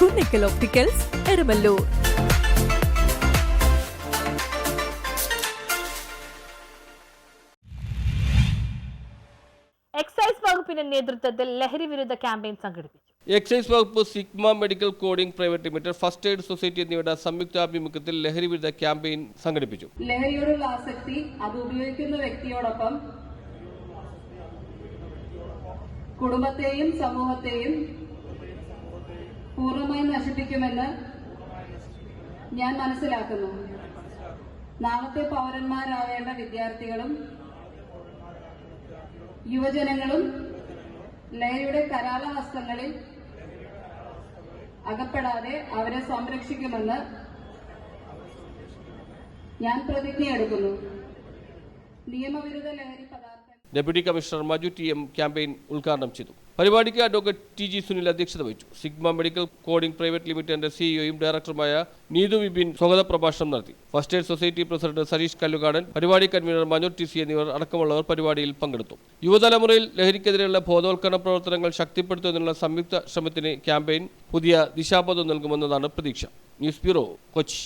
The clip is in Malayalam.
കുന്നിക്കൽ ഒപ്റ്റിക്കൽസ്, എരമല്ലൂർ. എക്സൈസ് വകുപ്പിന്റെ നേതൃത്വത്തിൽ ലഹരി വിരുദ്ധ ക്യാമ്പയിൻ സംഘടിപ്പിച്ചു. എക്സൈസ് വകുപ്പ്, sigma medical coding private limited, first aid society എന്നിവയുടെ സംയുക്താഭിമുഖ്യത്തിൽ ലഹരി വിരുദ്ധ ക്യാമ്പയിൻ സംഘടിപ്പിച്ചു. ലഹരിയോടുള്ള ആസക്തി അത് ഉപയോഗിക്കുന്ന വ്യക്തിയോടൊപ്പം കുടുംബത്തെയും സമൂഹത്തെയും പൂർണ്ണമായി നശിപ്പിക്കുമെന്ന് ഞാൻ മനസ്സിലാക്കുന്നു. നാളത്തെ പൗരന്മാരാവേണ്ട വിദ്യാർത്ഥികളും യുവജനങ്ങളും ലഹരിയുടെ കരാളഹസ്തങ്ങളിൽ അകപ്പെടാതെ അവരെ സംരക്ഷിക്കുമെന്ന് ഞാൻ പ്രതിജ്ഞയെടുക്കുന്നു. നിയമവിരുദ്ധ ലഹരി പദാർത്ഥ deputy commissioner Maju T M campaign ഉദ്ഘാടനം ചെയ്തു. പരിപാടിക്ക് അഡ്വക്കേറ്റ് ടി ജി സുനിൽ അധ്യക്ഷത വഹിച്ചു. സിഗ്മ മെഡിക്കൽ കോഡിംഗ് പ്രൈവറ്റ് ലിമിറ്റഡിന്റെ സിഇഒയും ഡയറക്ടറുമായ നീതു വിപിൻ സ്വാഗത പ്രഭാഷണം നടത്തി. First aid society president Sareesh Kallukadan, പരിപാടി കൺവീനർ മനോജ് ടി സി എന്നിവർ അടക്കമുള്ളവർ പരിപാടിയിൽ പങ്കെടുത്തു. യുവതലമുറയിൽ ലഹരിക്കെതിരെയുള്ള ബോധവൽക്കരണ പ്രവർത്തനങ്ങൾ ശക്തിപ്പെടുത്തുന്നതിനുള്ള സംയുക്ത ശ്രമത്തിന് ക്യാമ്പയിൻ പുതിയ ദിശാബോധം നൽകുമെന്നതാണ് പ്രതീക്ഷ. News bureau, Kochi.